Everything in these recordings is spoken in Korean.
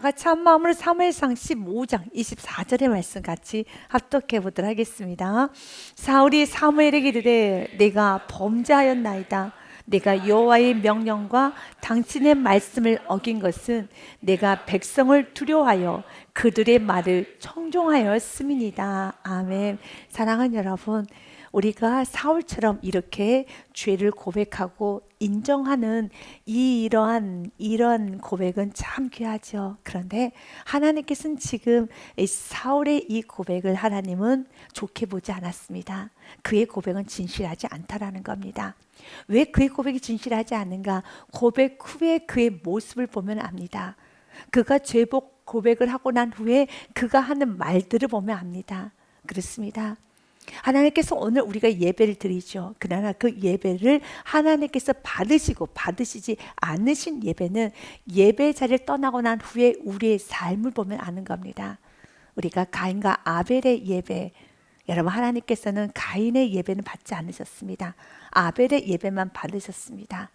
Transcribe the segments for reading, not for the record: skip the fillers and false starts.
같이 한 마음으로 사무엘상 15장 24절의 말씀 같이 합독해 보도록 하겠습니다. 사울이 사무엘에게 이르되 내가 범죄하였나이다. 내가 여호와의 명령과 당신의 말씀을 어긴 것은 내가 백성을 두려워하여 그들의 말을 청종하였음이니이다. 아멘. 사랑하는 여러분, 우리가 사울처럼 이렇게 죄를 고백하고 인정하는 이러한 고백은 참 귀하죠. 그런데 하나님께서는 지금 이 사울의 이 고백을 하나님은 좋게 보지 않았습니다. 그의 고백은 진실하지 않다라는 겁니다. 왜 그의 고백이 진실하지 않은가? 고백 후에 그의 모습을 보면 압니다. 그가 죄복 고백을 하고 난 후에 그가 하는 말들을 보면 압니다. 그렇습니다. 하나님께서 오늘 우리가 예배를 드리죠. 그러나 그 예배를 하나님께서 받으시고 받으시지 않으신 예배는 예배 자리를 떠나고 난 후에 우리의 삶을 보면 아는 겁니다. 우리가 가인과 아벨의 예배, 여러분 하나님께서는 가인의 예배는 받지 않으셨습니다. 아벨의 예배만 받으셨습니다.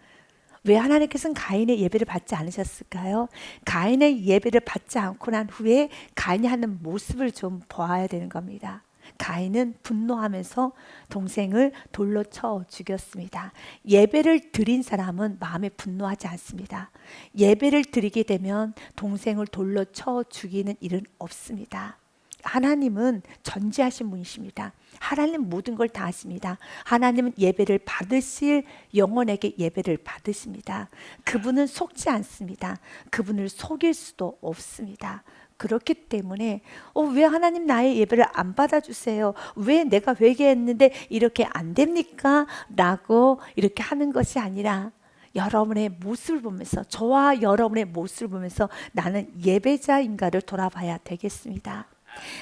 왜 하나님께서는 가인의 예배를 받지 않으셨을까요? 가인의 예배를 받지 않고 난 후에 가인이 하는 모습을 좀 보아야 되는 겁니다. 가인은 분노하면서 동생을 돌로 쳐 죽였습니다. 예배를 드린 사람은 마음에 분노하지 않습니다. 예배를 드리게 되면 동생을 돌로 쳐 죽이는 일은 없습니다. 하나님은 전지하신 분이십니다. 하나님 모든 걸 다 아십니다. 하나님은 예배를 받으실 영혼에게 예배를 받으십니다. 그분은 속지 않습니다. 그분을 속일 수도 없습니다. 그렇기 때문에 왜 하나님 나의 예배를 안 받아주세요? 왜 내가 회개했는데 이렇게 안 됩니까? 라고 이렇게 하는 것이 아니라 여러분의 모습을 보면서, 저와 여러분의 모습을 보면서 나는 예배자인가를 돌아봐야 되겠습니다.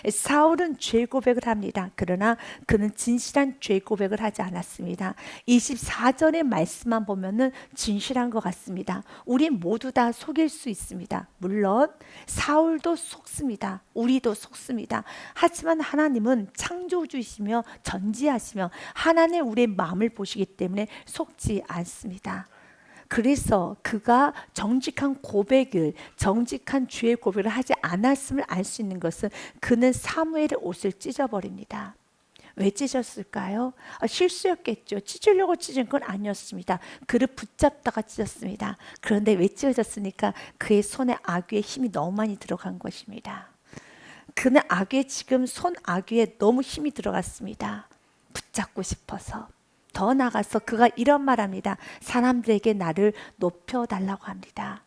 사울은 죄 고백을 합니다. 그러나 그는 진실한 죄 고백을 하지 않았습니다. 24절의 말씀만 보면은 진실한 것 같습니다. 우리 모두 다 속일 수 있습니다. 물론 사울도 속습니다. 우리도 속습니다. 하지만 하나님은 창조주이시며 전지하시며 하나님 우리의 마음을 보시기 때문에 속지 않습니다. 그래서 그가 정직한 고백을, 정직한 죄의 고백을 하지 않았음을 알 수 있는 것은 그는 사무엘의 옷을 찢어버립니다. 왜 찢었을까요? 실수였겠죠. 찢으려고 찢은 건 아니었습니다. 그를 붙잡다가 찢었습니다. 그런데 왜 찢어졌습니까? 그의 손에 아귀의 힘이 너무 많이 들어간 것입니다. 그는 아귀에 지금 손 아귀에 너무 힘이 들어갔습니다. 붙잡고 싶어서. 더 나아가서 그가 이런 말합니다. 사람들에게 나를 높여달라고 합니다.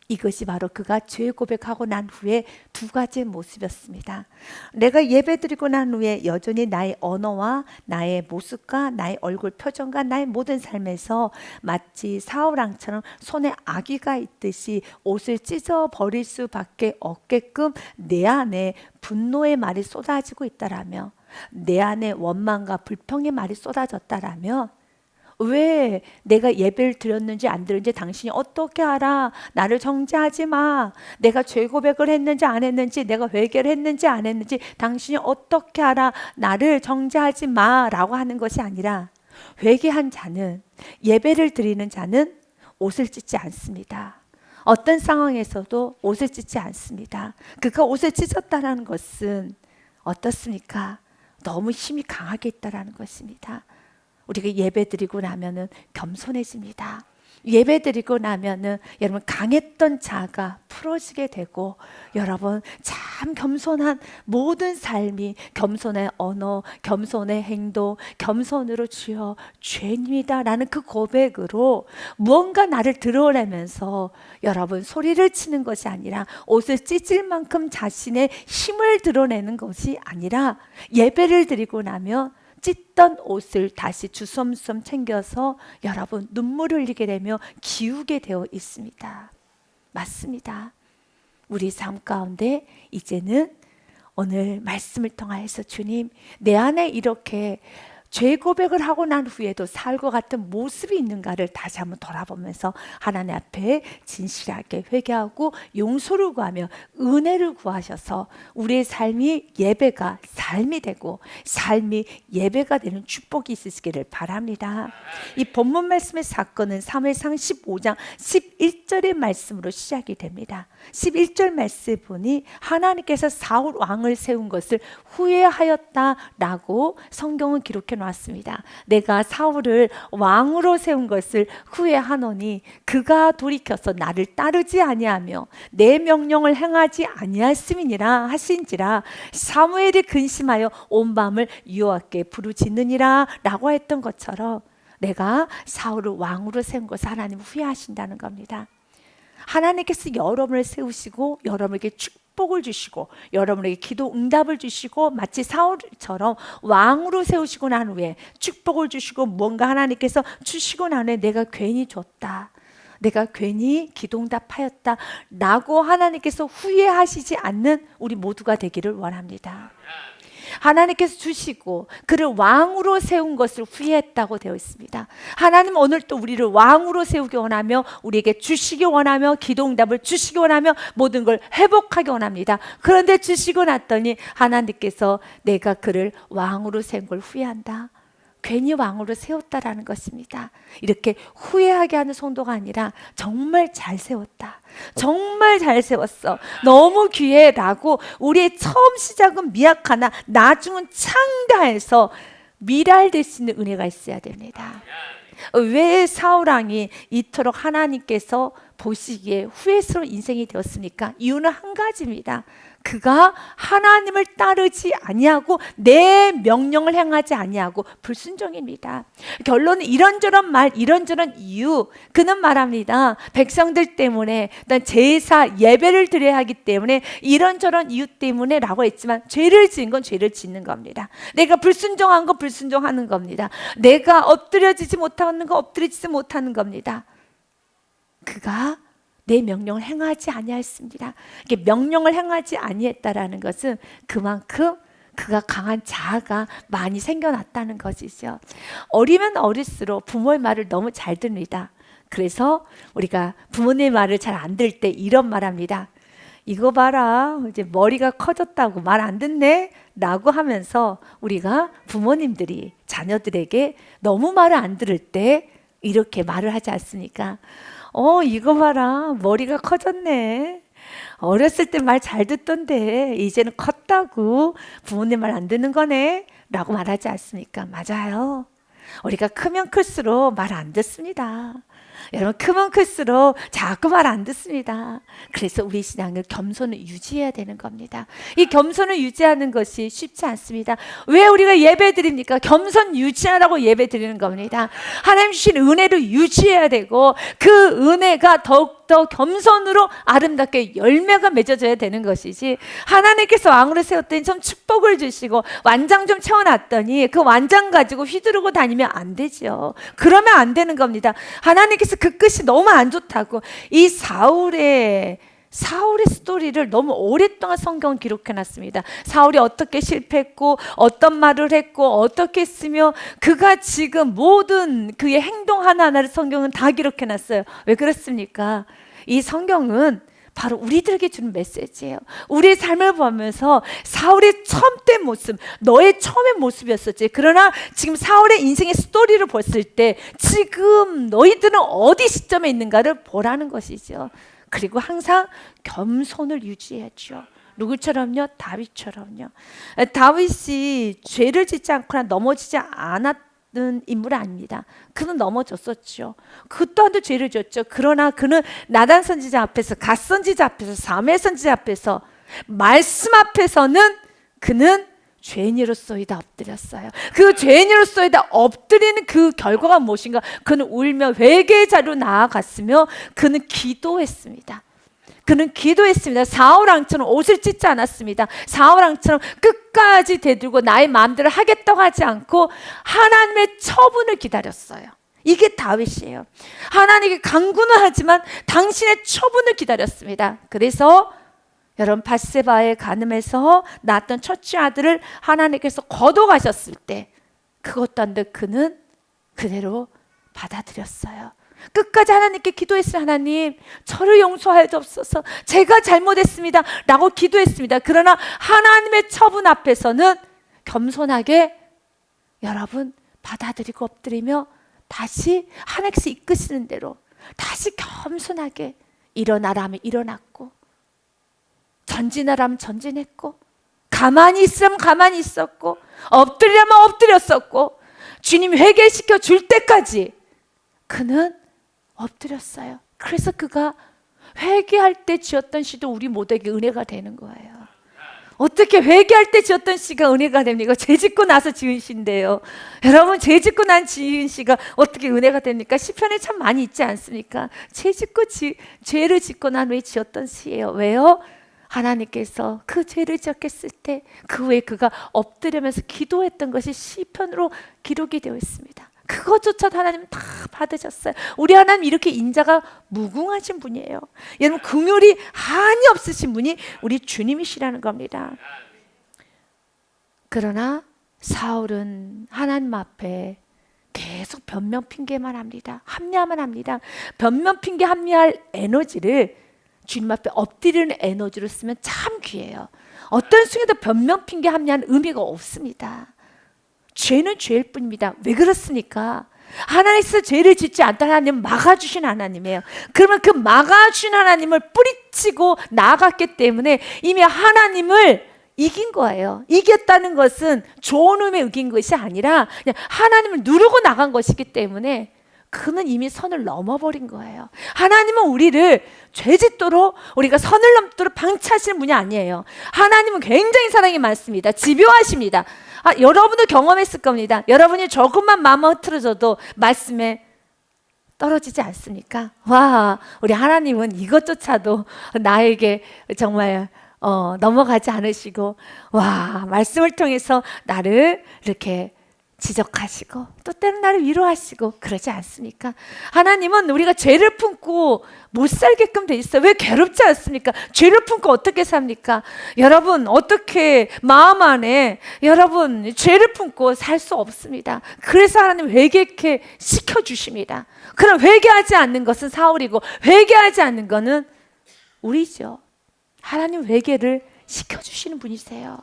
이것이 바로 그가 죄 고백하고 난 후에 두 가지의 모습이었습니다. 내가 예배드리고 난 후에 여전히 나의 언어와 나의 모습과 나의 얼굴 표정과 나의 모든 삶에서 마치 사울왕처럼 손에 아기가 있듯이 옷을 찢어버릴 수밖에 없게끔 내 안에 분노의 말이 쏟아지고 있다라며, 내 안에 원망과 불평의 말이 쏟아졌다라면, 왜 내가 예배를 드렸는지 안 드렸는지 당신이 어떻게 알아? 나를 정죄하지 마. 내가 죄 고백을 했는지 안 했는지, 내가 회개를 했는지 안 했는지 당신이 어떻게 알아? 나를 정죄하지 마 라고 하는 것이 아니라, 회개한 자는, 예배를 드리는 자는 옷을 찢지 않습니다. 어떤 상황에서도 옷을 찢지 않습니다. 그가 옷을 찢었다는 것은 어떻습니까? 너무 힘이 강하게 있다라는 것입니다. 우리가 예배드리고 나면은 겸손해집니다. 예배드리고 나면은 여러분 강했던 자가 풀어지게 되고, 여러분 참 겸손한 모든 삶이, 겸손의 언어, 겸손의 행동, 겸손으로 주여 죄입니다 라는 그 고백으로 무언가 나를 드러내면서 여러분 소리를 치는 것이 아니라, 옷을 찢을 만큼 자신의 힘을 드러내는 것이 아니라, 예배를 드리고 나면 찢던 옷을 다시 주섬주섬 챙겨서 여러분 눈물을 흘리게 되며 기우게 되어 있습니다. 맞습니다. 우리 삶 가운데 이제는 오늘 말씀을 통하여서 주님, 내 안에 이렇게 죄 고백을 하고 난 후에도 살과 같은 모습이 있는가를 다시 한번 돌아보면서 하나님 앞에 진실하게 회개하고 용서를 구하며 은혜를 구하셔서 우리의 삶이 예배가 삶이 되고 삶이 예배가 되는 축복이 있으시기를 바랍니다. 이 본문 말씀의 사건은 사무엘상 15장 11절의 말씀으로 시작이 됩니다. 11절 말씀 보니 하나님께서 사울 왕을 세운 것을 후회하였다라고 성경은 기록해 놨습니다. 내가 사울을 왕으로 세운 것을 후회하노니 그가 돌이켜서 나를 따르지 아니하며 내 명령을 행하지 아니하였음이니라 하신지라 사무엘이 근심하여 온 밤을 여호와께 부르짖느니라 라고 했던 것처럼 내가 사울을 왕으로 세운 것을 하나님 후회하신다는 겁니다. 하나님께서 여러분을 세우시고 여러분에게 축복을 주시고 여러분에게 기도 응답을 주시고 마치 사울처럼 왕으로 세우시고 난 후에 축복을 주시고 뭔가 하나님께서 주시고 난 후에 내가 괜히 줬다, 내가 괜히 기도 응답하였다 라고 하나님께서 후회하시지 않는 우리 모두가 되기를 원합니다. 하나님께서 주시고 그를 왕으로 세운 것을 후회했다고 되어 있습니다. 하나님 오늘 또 우리를 왕으로 세우기 원하며 우리에게 주시기 원하며 기도응답을 주시기 원하며 모든 걸 회복하기 원합니다. 그런데 주시고 났더니 하나님께서 내가 그를 왕으로 세운 걸 후회한다, 괜히 왕으로 세웠다라는 것입니다. 이렇게 후회하게 하는 성도가 아니라 정말 잘 세웠다, 정말 잘 세웠어, 너무 귀해라고 우리의 처음 시작은 미약하나 나중은 창대해서 미랄될 수 있는 은혜가 있어야 됩니다. 왜 사울왕이 이토록 하나님께서 보시기에 후회스러운 인생이 되었습니까? 이유는 한 가지입니다. 그가 하나님을 따르지 아니하고 내 명령을 행하지 아니하고 불순종입니다. 결론은 이런저런 말, 이런저런 이유. 그는 말합니다. 백성들 때문에, 제사 예배를 드려야 하기 때문에 이런저런 이유 때문에 라고 했지만 죄를 지은 건 죄를 짓는 겁니다. 내가 불순종한 건 불순종하는 겁니다. 내가 엎드려지지 못하는 건 엎드리지 못하는 겁니다. 그가 내 명령을 행하지 아니하였습니다. 명령을 행하지 아니했다라는 것은 그만큼 그가 강한 자아가 많이 생겨났다는 것이죠. 어리면 어릴수록 부모의 말을 너무 잘 듣습니다. 그래서 우리가 부모님 말을 잘 안 들을 때 이런 말합니다. 이거 봐라, 이제 머리가 커졌다고 말 안 듣네? 라고 하면서 우리가 부모님들이 자녀들에게 너무 말을 안 들을 때 이렇게 말을 하지 않습니까? 이거 봐라, 머리가 커졌네. 어렸을 때 말 잘 듣던데 이제는 컸다고 부모님 말 안 듣는 거네 라고 말하지 않습니까? 맞아요. 우리가 크면 클수록 말 안 듣습니다. 여러분, 크면 클수록 자꾸 말 안 듣습니다. 그래서 우리 신앙을 겸손을 유지해야 되는 겁니다. 이 겸손을 유지하는 것이 쉽지 않습니다. 왜 우리가 예배 드립니까? 겸손 유지하라고 예배 드리는 겁니다. 하나님 주신 은혜를 유지해야 되고 그 은혜가 더욱더 겸손으로 아름답게 열매가 맺어져야 되는 것이지, 하나님께서 왕으로 세웠더니 좀 축복을 주시고 완장 좀 채워놨더니 그 완장 가지고 휘두르고 다니면 안 되죠. 그러면 안 되는 겁니다. 하나님께서 그 끝이 너무 안 좋다고. 이 사울의 스토리를 너무 오랫동안 성경은 기록해놨습니다. 사울이 어떻게 실패했고 어떤 말을 했고 어떻게 했으며 그가 지금 모든 그의 행동 하나하나를 성경은 다 기록해놨어요. 왜 그렇습니까? 이 성경은 바로 우리들에게 주는 메시지예요. 우리의 삶을 보면서 사울의 처음된 모습, 너의 처음의 모습이었었지. 그러나 지금 사울의 인생의 스토리를 봤을 때 지금 너희들은 어디 시점에 있는가를 보라는 것이죠. 그리고 항상 겸손을 유지했죠. 누구처럼요? 다윗처럼요. 다윗이 죄를 짓지 않거나 넘어지지 않았던 인물 아닙니다. 그는 넘어졌었죠. 그 또한도 죄를 졌죠. 그러나 그는 나단 선지자 앞에서, 갓 선지자 앞에서, 사무엘 선지자 앞에서, 말씀 앞에서는 그는 죄인으로서이다 엎드렸어요. 그 죄인으로서이다 엎드리는 그 결과가 무엇인가? 그는 울며 회개자로 나아갔으며 그는 기도했습니다. 그는 기도했습니다. 사울왕처럼 옷을 찢지 않았습니다. 사울왕처럼 끝까지 대들고 나의 마음대로 하겠다고 하지 않고 하나님의 처분을 기다렸어요. 이게 다윗이에요. 하나님께 간구는 하지만 당신의 처분을 기다렸습니다. 그래서 여러분, 밧세바의 간음에서 낳았던 첫째 아들을 하나님께서 거둬가셨을 때 그것도 안 돼. 그는 그대로 받아들였어요. 끝까지 하나님께 기도했어요. 하나님, 저를 용서하여 주옵소서. 제가 잘못했습니다 라고 기도했습니다. 그러나 하나님의 처분 앞에서는 겸손하게 여러분 받아들이고 엎드리며 다시 하나님께서 이끄시는 대로 다시 겸손하게 일어나라 하면 일어났고, 전진하라 하면 전진했고, 가만히 있으라면 가만히 있었고, 엎드리라면 엎드렸었고, 주님 회개시켜 줄 때까지 그는 엎드렸어요. 그래서 그가 회개할 때 지었던 시도 우리 모두에게 은혜가 되는 거예요. 어떻게 회개할 때 지었던 시가 은혜가 됩니까? 죄 짓고 나서 지은 시인데요. 여러분, 죄 짓고 난 지은 시가 어떻게 은혜가 됩니까? 시편에 참 많이 있지 않습니까? 죄를 짓고 난 후에 지었던 시예요. 왜요? 하나님께서 그 죄를 지었을 때 그 후에 그가 엎드리면서 기도했던 것이 시편으로 기록이 되어 있습니다. 그것조차도 하나님 다 받으셨어요. 우리 하나님 이렇게 인자가 무궁하신 분이에요. 여러분, 긍휼이 한이 없으신 분이 우리 주님이시라는 겁니다. 그러나 사울은 하나님 앞에 계속 변명 핑계만 합니다. 합리화만 합니다. 변명 핑계 합리할 에너지를 주님 앞에 엎드리는 에너지로 쓰면 참 귀해요. 어떤 순간에도 변명 핑계 합리화는 의미가 없습니다. 죄는 죄일 뿐입니다. 왜 그렇습니까? 하나님께서 죄를 짓지 않다 하나님은 막아주신 하나님이에요. 그러면 그 막아주신 하나님을 뿌리치고 나아갔기 때문에 이미 하나님을 이긴 거예요. 이겼다는 것은 좋은 의미에 이긴 것이 아니라 그냥 하나님을 누르고 나간 것이기 때문에 그는 이미 선을 넘어버린 거예요. 하나님은 우리를 죄짓도록 우리가 선을 넘도록 방치하시는 분이 아니에요. 하나님은 굉장히 사랑이 많습니다. 집요하십니다. 여러분도 경험했을 겁니다. 여러분이 조금만 마음 흐트러져도 말씀에 떨어지지 않습니까? 와, 우리 하나님은 이것조차도 나에게 정말 넘어가지 않으시고, 와, 말씀을 통해서 나를 이렇게 지적하시고 또 때로는 나를 위로하시고 그러지 않습니까? 하나님은 우리가 죄를 품고 못 살게끔 돼 있어요. 왜 괴롭지 않습니까? 죄를 품고 어떻게 삽니까? 여러분, 어떻게 마음 안에 여러분 죄를 품고 살 수 없습니다. 그래서 하나님 회개케 시켜주십니다. 그럼 회개하지 않는 것은 사울이고 회개하지 않는 것은 우리죠. 하나님 회개를 시켜주시는 분이세요.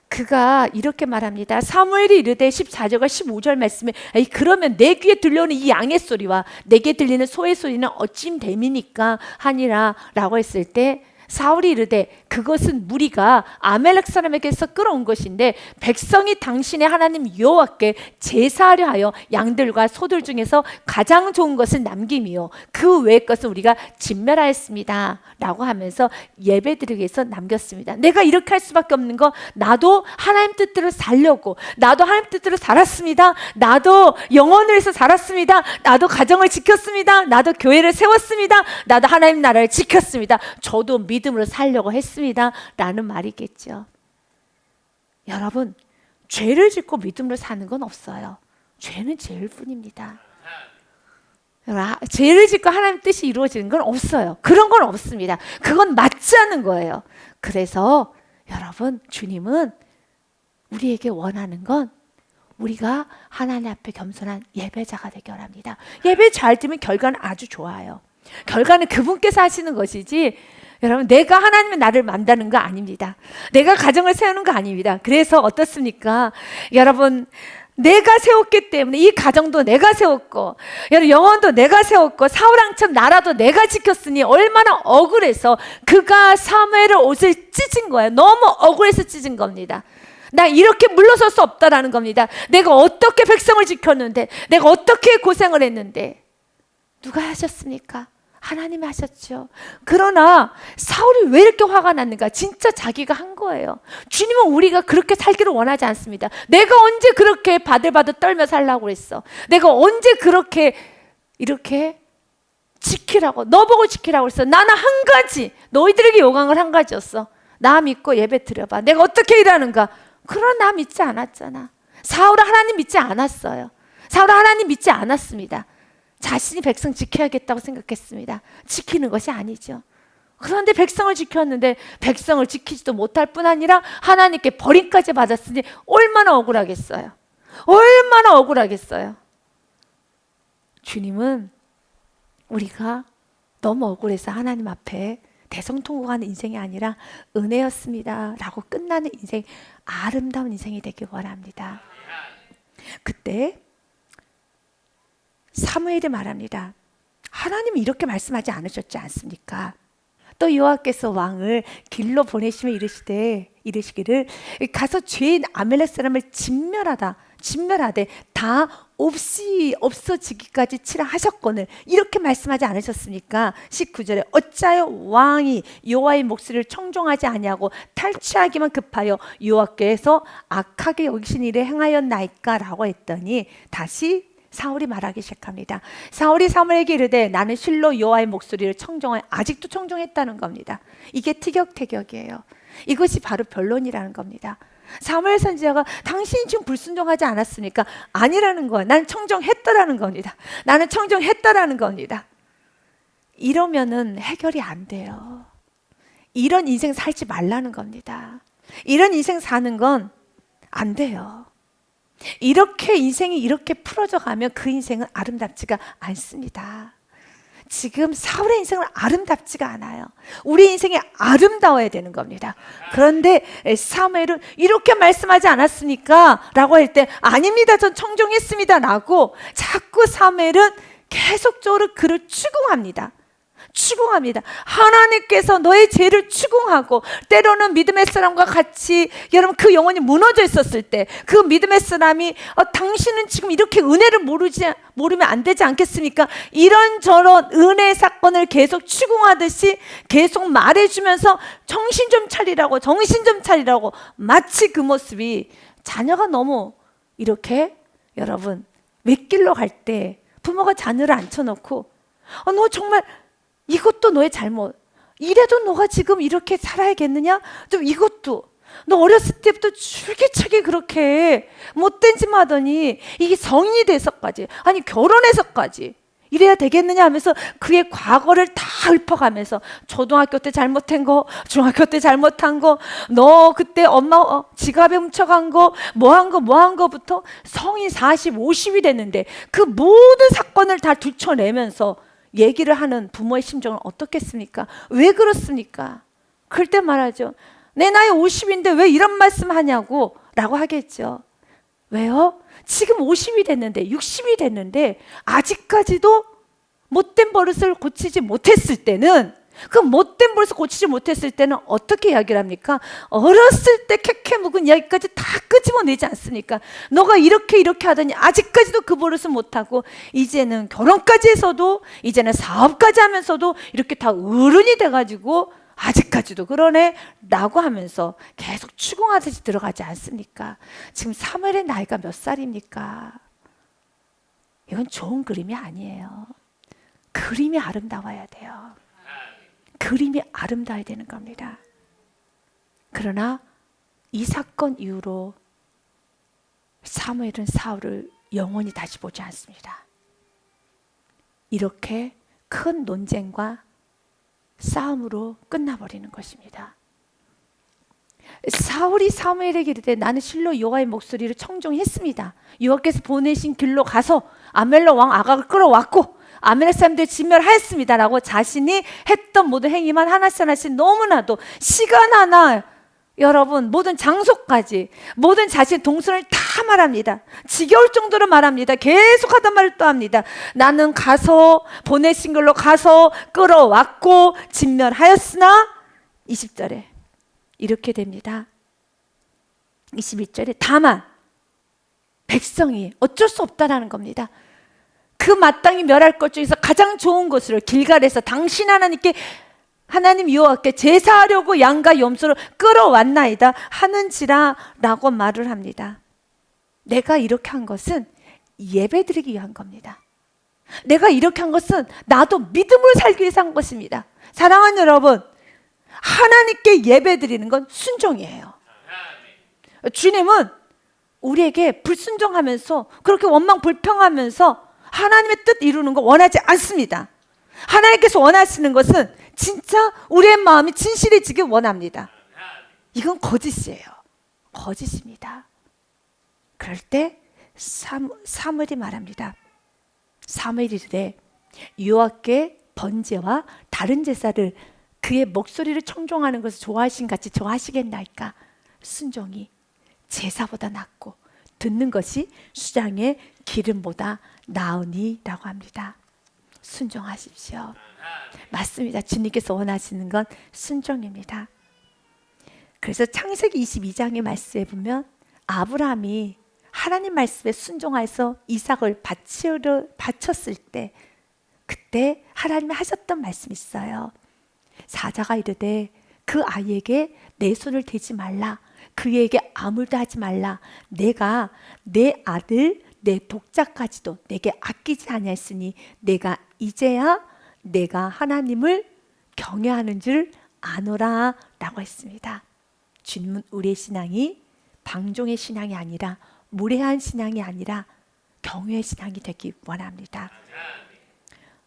그가 이렇게 말합니다. 사무엘이 이르되 14절과 15절 말씀에 그러면 내 귀에 들려오는 이 양의 소리와 내게 들리는 소의 소리는 어찌 됨이니까 하니라 라고 했을 때 사울이 이르되 그것은 무리가 아멜렉 사람에게서 끌어온 것인데 백성이 당신의 하나님 여호와께 제사하려 하여 양들과 소들 중에서 가장 좋은 것을 남김이요 그 외의 것은 우리가 진멸하였습니다 라고 하면서 예배드리기 위해서 남겼습니다. 내가 이렇게 할 수밖에 없는 거, 나도 하나님 뜻대로 살려고, 나도 하나님 뜻대로 살았습니다. 나도 영혼을 위해서 살았습니다. 나도 가정을 지켰습니다. 나도 교회를 세웠습니다. 나도 하나님 나라를 지켰습니다. 저도 믿음으로 살려고 했습니다 라는 말이겠죠. 여러분, 죄를 짓고 믿음으로 사는 건 없어요. 죄는 죄일 뿐입니다. 죄를 짓고 하나님 뜻이 이루어지는 건 없어요. 그런 건 없습니다. 그건 맞지 않는 거예요. 그래서 여러분, 주님은 우리에게 원하는 건 우리가 하나님 앞에 겸손한 예배자가 되기 원합니다. 예배 잘 드리면 결과는 아주 좋아요. 결과는 그분께서 하시는 것이지 여러분, 내가 하나님의 나를 만드는 거 아닙니다. 내가 가정을 세우는 거 아닙니다. 그래서 어떻습니까? 여러분, 내가 세웠기 때문에 이 가정도 내가 세웠고 여러분, 영혼도 내가 세웠고 사울왕처럼 나라도 내가 지켰으니 얼마나 억울해서 그가 사무엘의 옷을 찢은 거예요. 너무 억울해서 찢은 겁니다. 나 이렇게 물러설 수 없다라는 겁니다. 내가 어떻게 백성을 지켰는데, 내가 어떻게 고생을 했는데 누가 하셨습니까? 하나님이 하셨죠. 그러나 사울이 왜 이렇게 화가 났는가? 진짜 자기가 한 거예요. 주님은 우리가 그렇게 살기를 원하지 않습니다. 내가 언제 그렇게 바들바들 떨며 살라고 했어? 내가 언제 그렇게 이렇게 지키라고, 너 보고 지키라고 했어? 나는 한 가지, 너희들에게 요구한 건 한 가지였어. 나 믿고 예배 드려봐. 내가 어떻게 일하는가? 그러나 나 믿지 않았잖아. 사울은 하나님 믿지 않았어요. 사울은 하나님 믿지 않았습니다. 자신이 백성 지켜야겠다고 생각했습니다. 지키는 것이 아니죠. 그런데 백성을 지켰는데 백성을 지키지도 못할 뿐 아니라 하나님께 버림까지 받았으니 얼마나 억울하겠어요. 얼마나 억울하겠어요. 주님은 우리가 너무 억울해서 하나님 앞에 대성통곡하는 인생이 아니라 은혜였습니다 라고 끝나는 인생, 아름다운 인생이 되길 원합니다. 그때 사무엘이 말합니다. 하나님이 이렇게 말씀하지 않으셨지 않습니까? 또 여호와께서 왕을 길로 보내시며 이르시기를 가서 죄인 아멜렉 사람을 진멸하되 다 없어지기까지 치라 하셨거늘 이렇게 말씀하지 않으셨습니까? 19절에 어찌하여 왕이 여호와의 목소리를 청종하지 아니하고 탈취하기만 급하여 여호와께서 악하게 여기신 일에 행하였나이까 라고 했더니 다시 사울이 말하기 시작합니다. 사울이 사무엘에게 이르되 나는 실로 여호와의 목소리를 청종하여 아직도 청종했다는 겁니다. 이게 티격태격이에요. 이것이 바로 변론이라는 겁니다. 사무엘 선지자가 당신이 지금 불순종하지 않았습니까? 아니라는 거야. 나는 청종했다라는 겁니다. 나는 청종했다라는 겁니다. 이러면은 해결이 안 돼요. 이런 인생 살지 말라는 겁니다. 이런 인생 사는 건 안 돼요. 이렇게 인생이 이렇게 풀어져 가면 그 인생은 아름답지가 않습니다. 지금 사울의 인생은 아름답지가 않아요. 우리 인생이 아름다워야 되는 겁니다. 그런데 사무엘은 이렇게 말씀하지 않았습니까? 라고 할 때 아닙니다. 전 청종했습니다. 라고 자꾸 사무엘은 계속적으로 그를 추궁합니다. 하나님께서 너의 죄를 추궁하고 때로는 믿음의 사람과 같이 여러분 그 영혼이 무너져 있었을 때 그 믿음의 사람이 당신은 지금 이렇게 은혜를 모르면 안 되지 않겠습니까? 이런저런 은혜 사건을 계속 추궁하듯이 계속 말해주면서 정신 좀 차리라고 마치 그 모습이 자녀가 너무 이렇게 여러분 윗길로 갈 때 부모가 자녀를 앉혀놓고 너 정말 이것도 너의 잘못. 이래도 너가 지금 이렇게 살아야겠느냐? 좀 이것도. 너 어렸을 때부터 줄기차게 그렇게 못된 짓 하더니 이게 성인이 돼서까지, 아니 결혼해서까지 이래야 되겠느냐 하면서 그의 과거를 다 읊어가면서 초등학교 때 잘못한 거, 중학교 때 잘못한 거, 너 그때 엄마 지갑에 훔쳐간 거, 뭐 한 거부터 성인 40, 50이 됐는데 그 모든 사건을 다 들춰내면서 얘기를 하는 부모의 심정은 어떻겠습니까? 왜 그렇습니까? 그럴 때 말하죠. 내 나이 50인데 왜 이런 말씀 하냐고 라고 하겠죠. 왜요? 지금 50이 됐는데 60이 됐는데 아직까지도 못된 버릇을 고치지 못했을 때는 그 못된 버릇을 고치지 못했을 때는 어떻게 이야기를 합니까? 어렸을 때 캐캐 묵은 이야기까지 다 끄집어내지 않습니까? 너가 이렇게 하더니 아직까지도 그 버릇을 못하고 이제는 결혼까지 해서도 이제는 사업까지 하면서도 이렇게 다 어른이 돼가지고 아직까지도 그러네 라고 하면서 계속 추궁하듯이 들어가지 않습니까? 지금 사무엘의 나이가 몇 살입니까? 이건 좋은 그림이 아니에요. 그림이 아름다워야 돼요. 그림이 아름다워야 되는 겁니다. 그러나 이 사건 이후로 사무엘은 사울을 영원히 다시 보지 않습니다. 이렇게 큰 논쟁과 싸움으로 끝나버리는 것입니다. 사울이 사무엘에게 이르되 나는 실로 여호와의 목소리를 청종했습니다. 여호와께서 보내신 길로 가서 아멜렉 왕 아각을 끌어왔고 아멜렉 사람들 진멸하였습니다 라고 자신이 했던 모든 행위만 하나씩 너무나도 시간 하나 여러분 모든 장소까지 모든 자신 동선을 다 말합니다. 지겨울 정도로 말합니다. 계속하던 말을 또 합니다. 나는 가서 보내신 걸로 가서 끌어왔고 진멸하였으나 20절에 이렇게 됩니다. 21절에 다만 백성이 어쩔 수 없다라는 겁니다. 그 마땅히 멸할 것 중에서 가장 좋은 것으로 길갈에서 당신 하나님 여호와께 제사하려고 양과 염소를 끌어왔나이다 하는지라 라고 말을 합니다. 내가 이렇게 한 것은 예배드리기 위한 겁니다. 내가 이렇게 한 것은 나도 믿음을 살기 위해서 한 것입니다. 사랑하는 여러분, 하나님께 예배드리는 건 순종이에요. 주님은 우리에게 불순종하면서 그렇게 원망 불평하면서 하나님의 뜻 이루는 거 원하지 않습니다. 하나님께서 원하시는 것은 진짜 우리의 마음이 진실해지길 원합니다. 이건 거짓이에요. 거짓입니다. 그럴 때 사무엘이 말합니다. 사무엘이 이르되 여호와께 번제와 다른 제사를 그의 목소리를 청종하는 것을 좋아하신 같이 좋아하시겠나이까. 순종이 제사보다 낫고 듣는 것이 수장의 기름보다 나으니라고 합니다. 순종하십시오. 맞습니다. 주님께서 원하시는 건 순종입니다. 그래서 창세기 22장의 말씀에 보면 아브라함이 하나님 말씀에 순종해서 이삭을 바쳤을 때 그때 하나님이 하셨던 말씀이 있어요. 사자가 이르되 그 아이에게 내 손을 대지 말라. 그에게 아무도 하지 말라. 내가 내 아들 내 독자까지도 내게 아끼지 아니하였으니 내가 이제야 내가 하나님을 경외하는 줄 아노라 라고 했습니다. 주님은 우리의 신앙이 방종의 신앙이 아니라 무례한 신앙이 아니라 경외의 신앙이 되기 원합니다.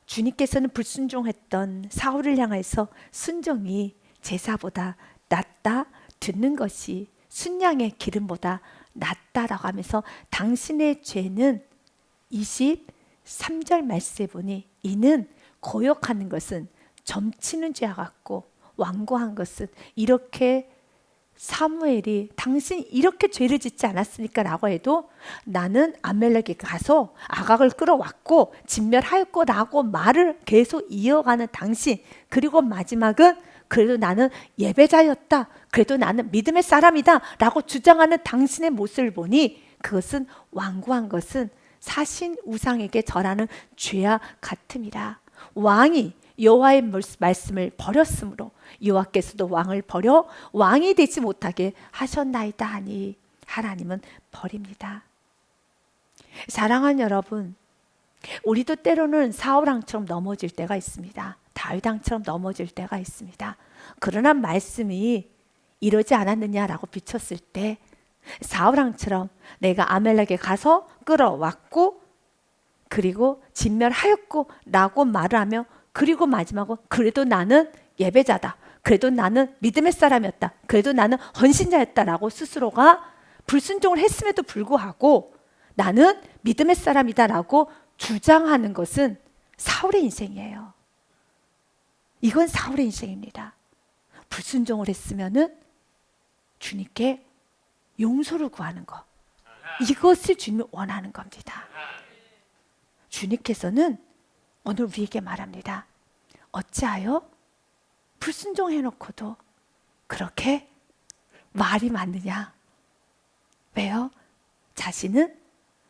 주님께서는 불순종했던 사울을 향해서 순종이 제사보다 낫다, 듣는 것이 순양의 기름보다 낫다라고 하면서 당신의 죄는 23절 말씀에 보니 이는 거역하는 것은 점치는 죄와 같고 완고한 것은 이렇게 사무엘이 당신 이렇게 죄를 짓지 않았습니까? 라고 해도 나는 아멜렉에 가서 아각을 끌어왔고 진멸하였고 라고 말을 계속 이어가는 당신, 그리고 마지막은 그래도 나는 예배자였다, 그래도 나는 믿음의 사람이다 라고 주장하는 당신의 모습을 보니 그것은 완고한 것은 사신 우상에게 절하는 죄와 같음이라. 왕이 여호와의 말씀을 버렸으므로 여호와께서도 왕을 버려 왕이 되지 못하게 하셨나이다 하니 하나님은 버립니다. 사랑하는 여러분, 우리도 때로는 사울왕처럼 넘어질 때가 있습니다. 다윗왕처럼 넘어질 때가 있습니다. 그러나 말씀이 이러지 않았느냐라고 비쳤을 때 사울왕처럼 내가 아멜렉에 가서 끌어왔고 그리고 진멸하였고 라고 말을 하며 그리고 마지막으로 그래도 나는 예배자다, 그래도 나는 믿음의 사람이었다, 그래도 나는 헌신자였다라고 스스로가 불순종을 했음에도 불구하고 나는 믿음의 사람이다라고 주장하는 것은 사울의 인생이에요. 이건 사울의 인생입니다. 불순종을 했으면은 주님께 용서를 구하는 것, 이것을 주님이 원하는 겁니다. 주님께서는 오늘 우리에게 말합니다. 어찌하여 불순종해놓고도 그렇게 말이 많느냐? 왜요? 자신은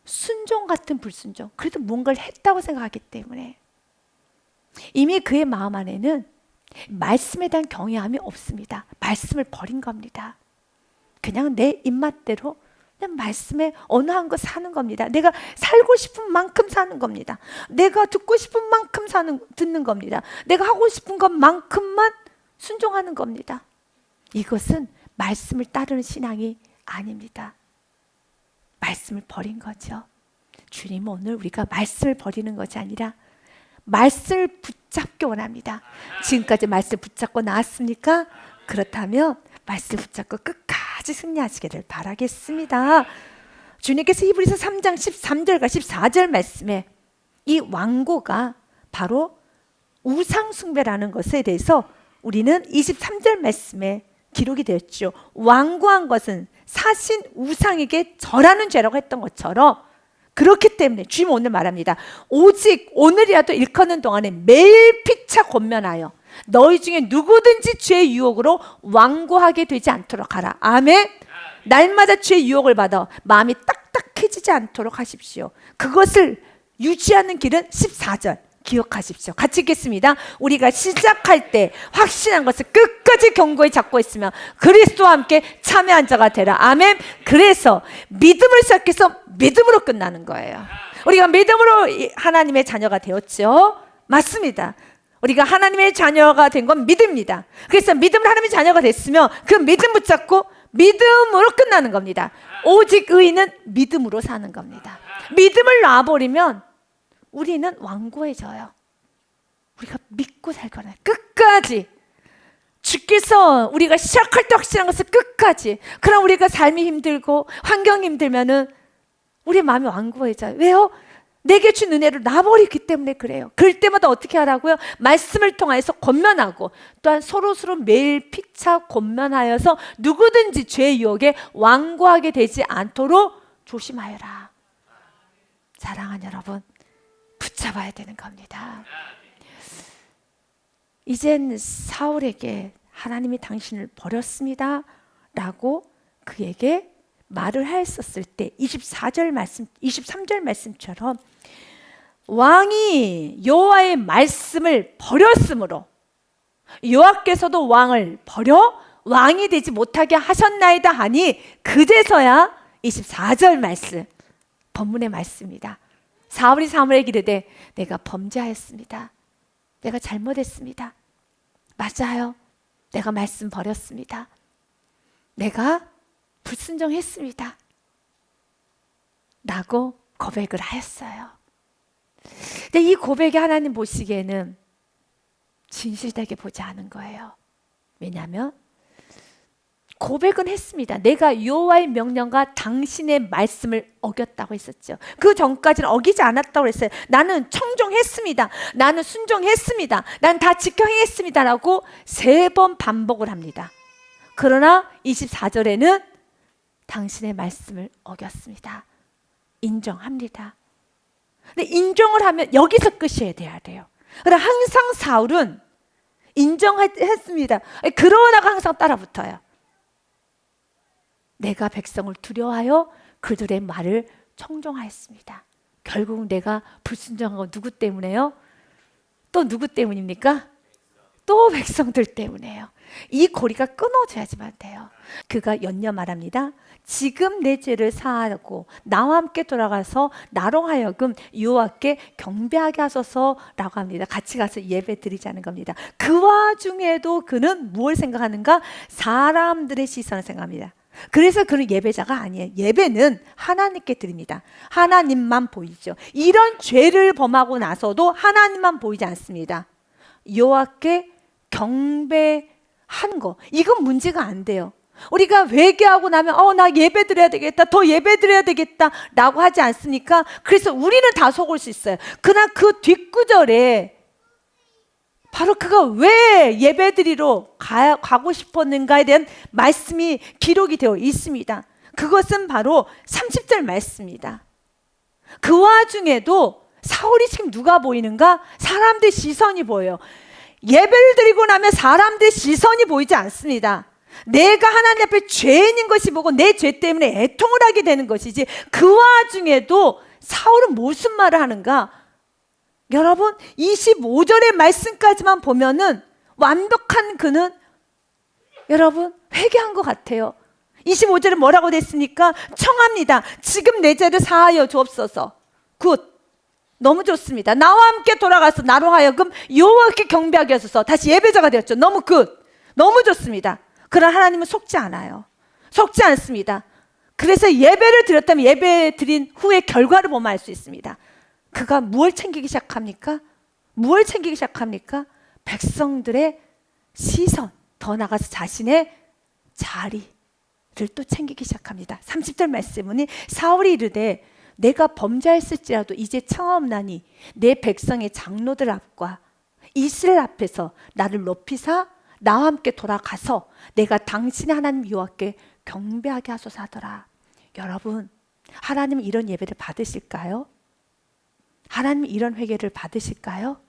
순종 같은 불순종, 그래도 뭔가를 했다고 생각하기 때문에 이미 그의 마음 안에는 말씀에 대한 경외함이 없습니다. 말씀을 버린 겁니다. 그냥 내 입맛대로 그냥 말씀에 언어한 거 사는 겁니다. 내가 살고 싶은 만큼 사는 겁니다. 내가 듣고 싶은 만큼 듣는 겁니다. 내가 하고 싶은 것만큼만 순종하는 겁니다. 이것은 말씀을 따르는 신앙이 아닙니다. 말씀을 버린 거죠. 주님은 오늘 우리가 말씀을 버리는 것이 아니라 말씀을 붙잡기 원합니다. 지금까지 말씀 붙잡고 나왔습니까? 그렇다면 말씀 붙잡고 끝까지 승리하시기를 바라겠습니다. 주님께서 히브리서 3장 13절과 14절 말씀에 이 완고가 바로 우상숭배라는 것에 대해서 우리는 23절 말씀에 기록이 되었죠. 완고한 것은 사신 우상에게 절하는 죄라고 했던 것처럼, 그렇기 때문에 주님 오늘 말합니다. 오직 오늘이라도 일컫는 동안에 매일 피차 권면하여 너희 중에 누구든지 죄의 유혹으로 완고하게 되지 않도록 하라. 아멘. 날마다 죄의 유혹을 받아 마음이 딱딱해지지 않도록 하십시오. 그것을 유지하는 길은 14절 기억하십시오. 같이 읽겠습니다. 우리가 시작할 때 확신한 것을 끝까지 견고히 잡고 있으면 그리스도와 함께 참여한 자가 되라. 아멘. 그래서 믿음을 시작해서 믿음으로 끝나는 거예요. 우리가 믿음으로 하나님의 자녀가 되었죠. 맞습니다. 우리가 하나님의 자녀가 된 건 믿음입니다. 그래서 믿음으로 하나님의 자녀가 됐으면 그 믿음 붙잡고 믿음으로 끝나는 겁니다. 오직 의인은 믿음으로 사는 겁니다. 믿음을 놔버리면 우리는 완고해져요. 우리가 믿고 살 거는 끝까지 주께서 우리가 시작할 때 확실한 것을 끝까지. 그럼 우리가 삶이 힘들고 환경이 힘들면은 우리 마음이 완고해져요. 왜요? 내게 준 은혜를 놔버리기 때문에 그래요. 그럴 때마다 어떻게 하라고요? 말씀을 통하여서 권면하고, 또한 서로 매일 피차 권면하여서 누구든지 죄의 유혹에 완고하게 되지 않도록 조심하여라. 사랑하는 여러분, 붙잡아야 되는 겁니다. 이젠 사울에게 하나님이 당신을 버렸습니다 라고 그에게 말을 하였었을 때 23절 말씀처럼 왕이 여호와의 말씀을 버렸으므로 여호와께서도 왕을 버려 왕이 되지 못하게 하셨나이다 하니, 그제서야 24절 말씀, 본문의 말씀입니다. 사울이 사무엘에게 이르되 내가 범죄하였습니다. 내가 잘못했습니다. 맞아요. 내가 말씀 버렸습니다. 내가 불순종했습니다. 라고 고백을 하였어요. 근데 이 고백이 하나님 보시기에는 진실되게 보지 않은 거예요. 왜냐하면 고백은 했습니다. 내가 여호와의 명령과 당신의 말씀을 어겼다고 했었죠. 그 전까지는 어기지 않았다고 했어요. 나는 청종했습니다. 나는 순종했습니다. 난 다 지켜 행했습니다 라고 3번 반복을 합니다. 그러나 24절에는 당신의 말씀을 어겼습니다. 인정합니다. 근데 인정을 하면 여기서 끝이어야 돼요. 그러나 항상 사울은 인정했습니다. 그러다가 항상 따라붙어요. 내가 백성을 두려워하여 그들의 말을 청종하였습니다. 결국 내가 불순종한 건 누구 때문에요? 또 누구 때문입니까? 또 백성들 때문에요. 이 고리가 끊어져야지만 돼요. 그가 연녀 말합니다. 지금 내 죄를 사하고 나와 함께 돌아가서 나로 하여금 여호와께 경배하게 하소서라고 합니다. 같이 가서 예배 드리자는 겁니다. 그 와중에도 그는 무엇을 생각하는가? 사람들의 시선을 생각합니다. 그래서 그는 예배자가 아니에요. 예배는 하나님께 드립니다. 하나님만 보이죠. 이런 죄를 범하고 나서도 하나님만 보이지 않습니다. 여호와께 경배한 거, 이건 문제가 안 돼요. 우리가 회개하고 나면 나 예배 드려야 되겠다, 더 예배 드려야 되겠다 라고 하지 않습니까? 그래서 우리는 다 속을 수 있어요. 그러나 그 뒷구절에 바로 그가 왜 예배 드리러 가고 싶었는가에 대한 말씀이 기록이 되어 있습니다. 그것은 바로 30절 말씀입니다. 그 와중에도 사울이 지금 누가 보이는가? 사람들의 시선이 보여요. 예배를 드리고 나면 사람들의 시선이 보이지 않습니다. 내가 하나님 앞에 죄인인 것이 보고 내 죄 때문에 애통을 하게 되는 것이지, 그 와중에도 사울은 무슨 말을 하는가? 여러분 25절의 말씀까지만 보면은 완벽한 그는 여러분 회개한 것 같아요. 25절에 뭐라고 됐습니까? 청합니다. 지금 내 죄를 사하여 주옵소서. 굿. 너무 좋습니다. 나와 함께 돌아가서 나로 하여금 여호와께 경배하게 하소서. 다시 예배자가 되었죠. 너무 굿. 너무 좋습니다. 그러나 하나님은 속지 않아요. 속지 않습니다. 그래서 예배를 드렸다면 예배 드린 후의 결과를 보면 알 수 있습니다. 그가 무엇을 챙기기 시작합니까? 무엇을 챙기기 시작합니까? 백성들의 시선, 더 나아가서 자신의 자리를 또 챙기기 시작합니다. 30절 말씀은 사울이 이르되 내가 범죄했을지라도 이제 청하옵나니 내 백성의 장로들 앞과 이스라엘 앞에서 나를 높이사 나와 함께 돌아가서 내가 당신의 하나님 여호와께 경배하게 하소서 하더라. 여러분, 하나님은 이런 예배를 받으실까요? 하나님은 이런 회개를 받으실까요?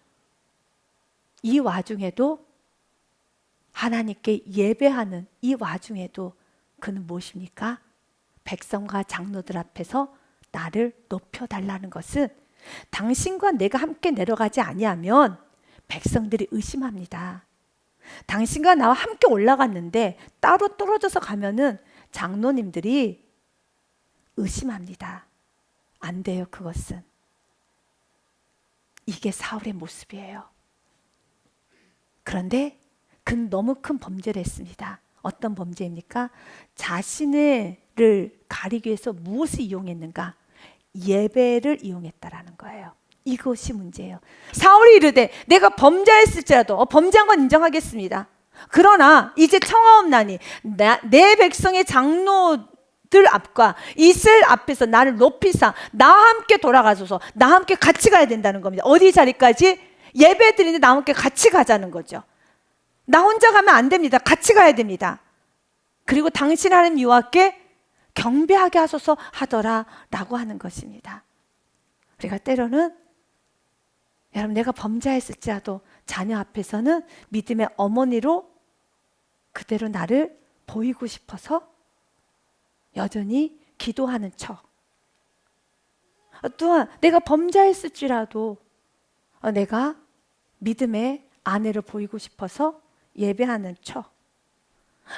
이 와중에도 하나님께 예배하는 이 와중에도 그는 무엇입니까? 백성과 장로들 앞에서 나를 높여달라는 것은 당신과 내가 함께 내려가지 아니하면 백성들이 의심합니다. 당신과 나와 함께 올라갔는데 따로 떨어져서 가면은 장로님들이 의심합니다. 안 돼요, 그것은. 이게 사울의 모습이에요. 그런데 그는 너무 큰 범죄를 했습니다. 어떤 범죄입니까? 자신을 가리기 위해서 무엇을 이용했는가? 예배를 이용했다라는 거예요. 이것이 문제예요. 사울이 이르되 내가 범죄했을지라도 범죄한 건 인정하겠습니다. 그러나 이제 청하옵나니 내 백성의 들 앞과 이스라엘 앞에서 나를 높이사 나와 함께 돌아가소서. 나와 함께 같이 가야 된다는 겁니다. 어디 자리까지? 예배 드리는데 나와 함께 같이 가자는 거죠. 나 혼자 가면 안 됩니다. 같이 가야 됩니다. 그리고 당신 하나님 여호와께 경배하게 하소서 하더라 라고 하는 것입니다. 우리가 때로는 여러분 내가 범죄했을지라도 자녀 앞에서는 믿음의 어머니로 그대로 나를 보이고 싶어서 여전히 기도하는 척. 또한 내가 범죄했을지라도 내가 믿음의 아내를 보이고 싶어서 예배하는 척.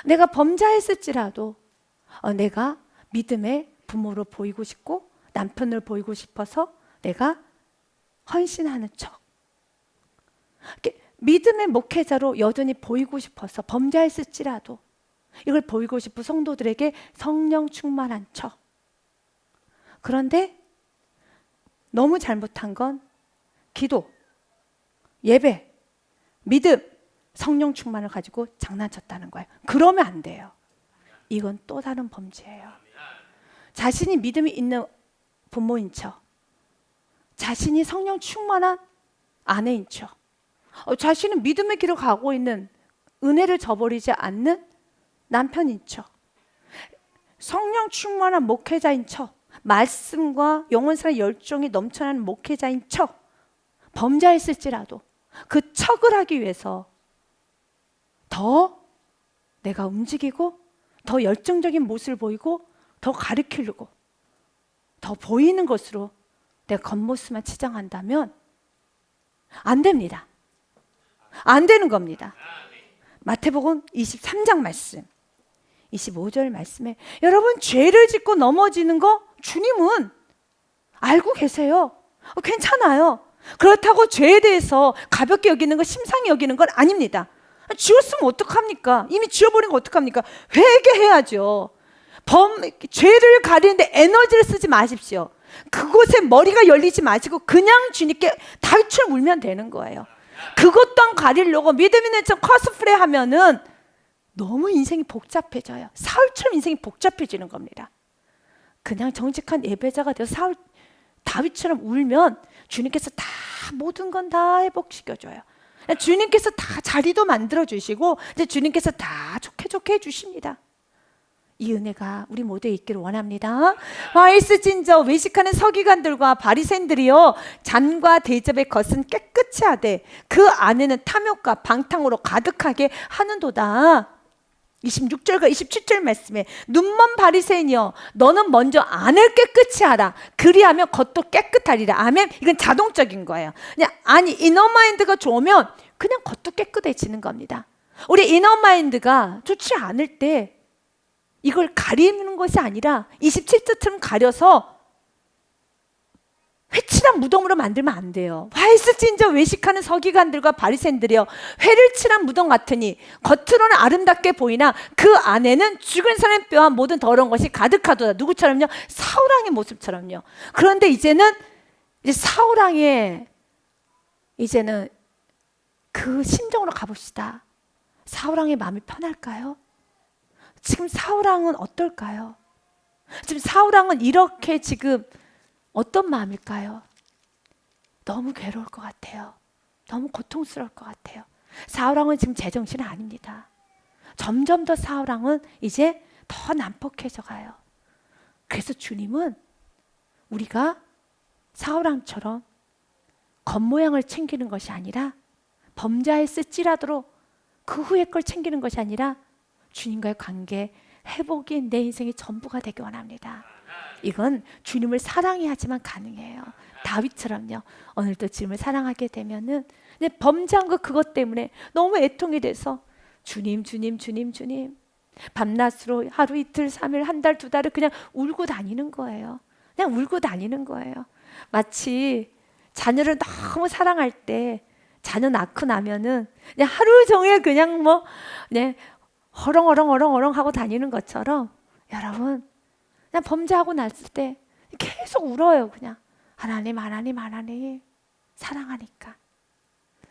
내가 범죄했을지라도 내가 믿음의 부모로 보이고 싶고 남편을 보이고 싶어서 내가 헌신하는 척. 믿음의 목회자로 여전히 보이고 싶어서 범죄했을지라도 이걸 보이고 싶은 성도들에게 성령 충만한 척. 그런데 너무 잘못한 건 기도, 예배, 믿음, 성령 충만을 가지고 장난쳤다는 거예요. 그러면 안 돼요. 이건 또 다른 범죄예요. 자신이 믿음이 있는 부모인 척, 자신이 성령 충만한 아내인 척, 자신은 믿음의 길을 가고 있는 은혜를 저버리지 않는 남편인 척, 성령 충만한 목회자인 척, 말씀과 영혼사의 열정이 넘쳐나는 목회자인 척 범죄했을지라도 그 척을 하기 위해서 더 내가 움직이고 더 열정적인 모습을 보이고 더 가르치려고 더 보이는 것으로 내 겉모습만 치장한다면 안 됩니다. 안 되는 겁니다. 마태복음 23장 말씀 25절 말씀에 여러분 죄를 짓고 넘어지는 거 주님은 알고 계세요. 괜찮아요. 그렇다고 죄에 대해서 가볍게 여기는 거 심상히 여기는 건 아닙니다. 지웠으면 어떡합니까? 이미 지워버린 거 어떡합니까? 회개해야죠. 죄를 가리는데 에너지를 쓰지 마십시오. 그곳에 머리가 열리지 마시고 그냥 주님께 다윗처럼 울면 되는 거예요. 그것 또한 가리려고 믿음 있는 척 커스프레 하면은 너무 인생이 복잡해져요. 사울처럼 인생이 복잡해지는 겁니다. 그냥 정직한 예배자가 되어서 다윗처럼 울면 주님께서 다 모든 건 다 회복시켜줘요. 주님께서 다 자리도 만들어주시고 이제 주님께서 다 좋게 해주십니다. 이 은혜가 우리 모두에 있기를 원합니다. 와이스진저 외식하는 서기관들과 바리새인들이요 잔과 대접의 것은 깨끗이 하되 그 안에는 탐욕과 방탕으로 가득하게 하는도다. 26절과 27절 말씀에 눈먼 바리새인이여 너는 먼저 안을 깨끗이 하라 그리하면 겉도 깨끗하리라. 아멘. 이건 자동적인 거예요. 그냥 이너마인드가 좋으면 그냥 겉도 깨끗해지는 겁니다. 우리 이너마인드가 좋지 않을 때 이걸 가리는 것이 아니라 27절처럼 가려서 회칠한 무덤으로 만들면 안 돼요. 화이스진저 외식하는 서기관들과 바리새인들이여 회를 칠한 무덤 같으니 겉으로는 아름답게 보이나 그 안에는 죽은 사람의 뼈와 모든 더러운 것이 가득하도다. 누구처럼요? 사울왕의 모습처럼요. 그런데 이제는 사울왕의 이제는 그 심정으로 가봅시다. 사울왕의 마음이 편할까요? 지금 사울왕은 어떨까요? 지금 사울왕은 이렇게 지금 어떤 마음일까요? 너무 괴로울 것 같아요. 너무 고통스러울 것 같아요. 사울왕은 지금 제정신이 아닙니다. 점점 더 사울왕은 이제 더 난폭해져 가요. 그래서 주님은 우리가 사울왕처럼 겉모양을 챙기는 것이 아니라 범죄했을지라도 그 후의 걸 챙기는 것이 아니라 주님과의 관계 회복이 내 인생의 전부가 되기 원합니다. 이건 주님을 사랑해야지만 가능해요. 다윗처럼요. 오늘도 주님을 사랑하게 되면은 범죄한 거 그것 때문에 너무 애통이 돼서 주님 밤낮으로 하루 이틀 3일 한 달 2달을 그냥 울고 다니는 거예요. 그냥 울고 다니는 거예요. 마치 자녀를 너무 사랑할 때 자녀 낳고 나면은 그냥 하루 종일 그냥 허렁 하고 다니는 것처럼 여러분 그냥 범죄하고 났을 때 계속 울어요. 그냥 하나님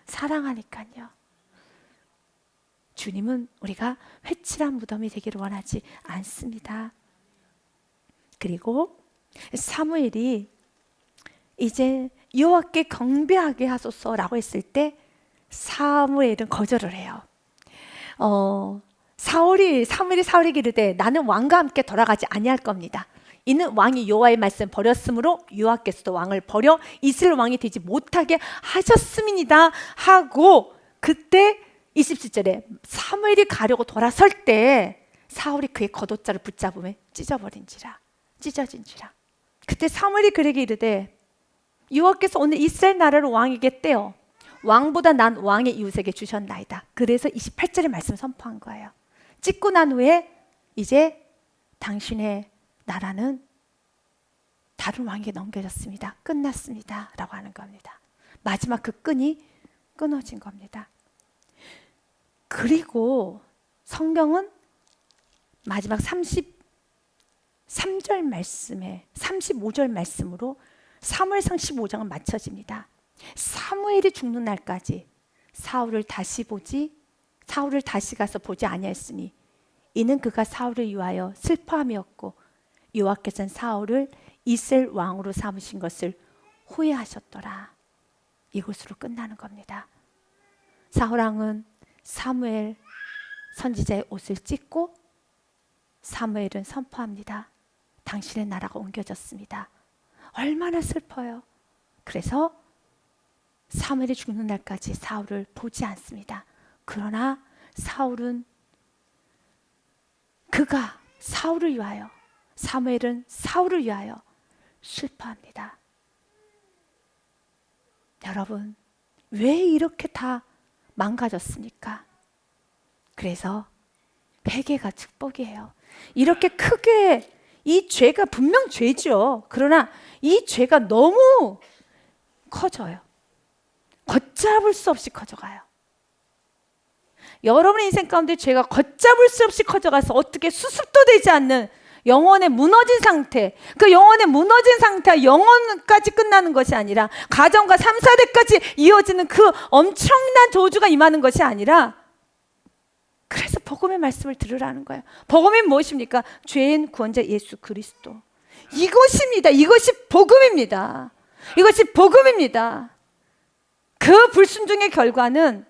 사랑하니까요. 주님은 우리가 회칠한 무덤이 되기를 원하지 않습니다. 그리고 사무엘이 이제 여호와께 경배하게 하소서라고 했을 때 사무엘은 거절을 해요. 사무엘이 이르되 나는 왕과 함께 돌아가지 아니할 겁니다. 이는 왕이 여호와의 말씀 버렸으므로 여호와께서도 왕을 버려 이스라엘 왕이 되지 못하게 하셨음이니이다 하고, 그때 27절에 사무엘이 가려고 돌아설 때 사울이 그의 겉옷자를 붙잡으며 찢어진지라. 그때 사무엘이 그에게 이르되 여호와께서 오늘 이스라엘 나라를 왕에게 떼어 왕보다 난 왕의 이웃에게 주셨나이다. 그래서 28절의 말씀 선포한 거예요. 찢고 난 후에 이제 당신의 나라는 다른 왕에게 넘겨졌습니다. 끝났습니다 라고 하는 겁니다. 마지막 그 끈이 끊어진 겁니다. 그리고 성경은 마지막 33절 말씀에 35절 말씀으로 사무엘상 15장은 마쳐집니다. 사무엘이 죽는 날까지 사울을 다시 가서 보지 아니하였으니 이는 그가 사울을 위하여 슬퍼함이었고 여호와께서는 사울을 이스라엘 왕으로 삼으신 것을 후회하셨더라. 이것으로 끝나는 겁니다. 사울 왕은 사무엘 선지자의 옷을 찢고 사무엘은 선포합니다. 당신의 나라가 옮겨졌습니다. 얼마나 슬퍼요. 그래서 사무엘이 죽는 날까지 사울을 보지 않습니다. 그러나 사울은 그가 사울을 위하여, 사무엘은 사울을 위하여 슬퍼합니다. 여러분, 왜 이렇게 다 망가졌습니까? 그래서 회개가 축복이에요. 이렇게 크게 이 죄가 분명 죄죠. 그러나 이 죄가 너무 커져요. 걷잡을 수 없이 커져가요. 여러분의 인생 가운데 죄가 걷잡을 수 없이 커져가서 어떻게 수습도 되지 않는 영혼의 무너진 상태, 그 영혼의 무너진 상태가 영혼까지 끝나는 것이 아니라 가정과 3, 4대까지 이어지는 그 엄청난 저주가 임하는 것이 아니라, 그래서 복음의 말씀을 들으라는 거예요. 복음이 무엇입니까? 죄인 구원자 예수 그리스도. 이것입니다. 이것이 복음입니다. 이것이 복음입니다. 그 불순종의 결론은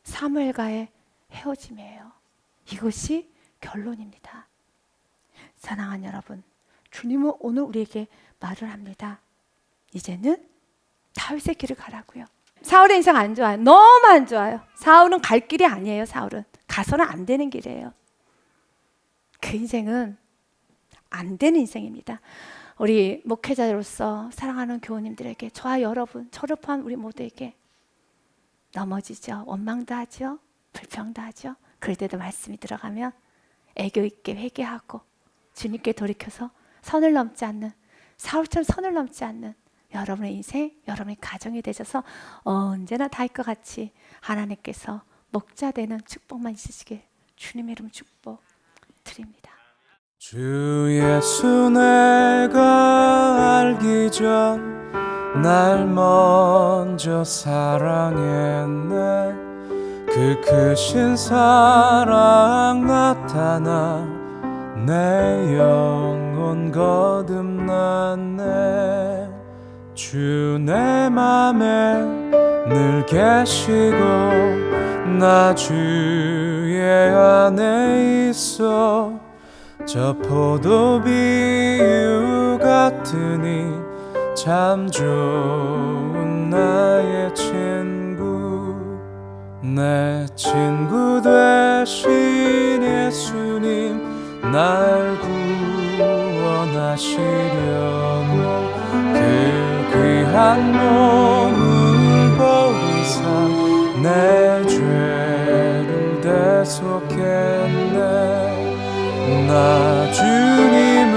사무엘과의 헤어짐이에요. 이것이 결론입니다. 사랑하는 여러분, 주님은 오늘 우리에게 말을 합니다. 이제는 다윗의 길을 가라고요. 사울의 인생 안 좋아요. 너무 안 좋아요. 사울은 갈 길이 아니에요. 사울은 가서는 안 되는 길이에요. 그 인생은 안 되는 인생입니다. 우리 목회자로서 사랑하는 교우님들에게, 저와 여러분, 저를 포함한 우리 모두에게 넘어지죠. 원망도 하죠. 불평도 하죠. 그럴 때도 말씀이 들어가면 애교 있게 회개하고 주님께 돌이켜서 선을 넘지 않는, 사울처럼 선을 넘지 않는 여러분의 인생, 여러분의 가정이 되셔서 언제나 다윗과 같이 하나님께서 목자 되는 축복만 있으시길 주님의 이름 축복 드립니다. 주 예수 내가 알기 전 날 먼저 사랑했네. 그 크신 사랑 나타나 내 영혼 거듭났네. 주 내 맘에 늘 계시고 나 주의 안에 있어. 저 포도비유 같으니 참 좋은 나의 친구. 내 친구 되신 예수님 날 구원하시려고 그 귀한 몸을 버리사 내 죄를 대속했네. 나 주님을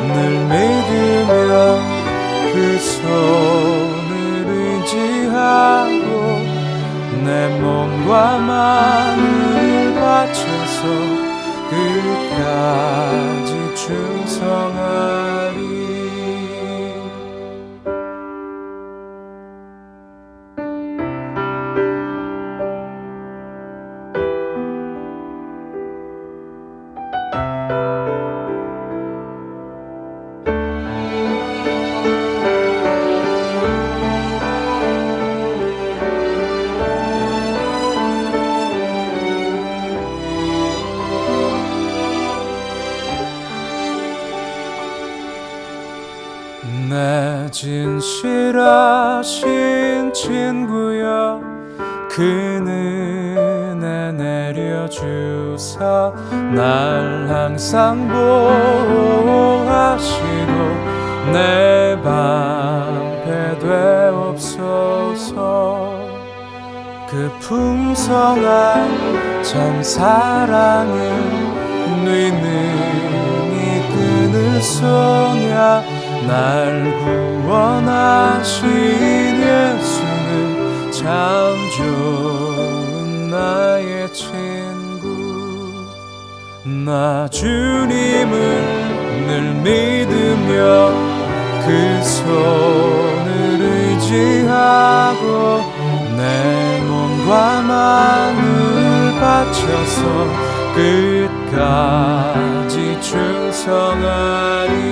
늘 믿으며 그 손을 의지하고 내 몸과 마음을 바쳐서 끝까지 충성하리. 내 진실하신 친구여 그 은혜 내려주사 날 항상 보호하시고 내 방패 되옵소서. 그 풍성한 참 사랑은 네 능히 끈을 쏘냐. 날 구원하신 예수는 참 좋은 나의 친구. 나 주님을 늘 믿으며 그 손을 의지하고 내 몸과 마음을 바쳐서 끝까지 충성하리.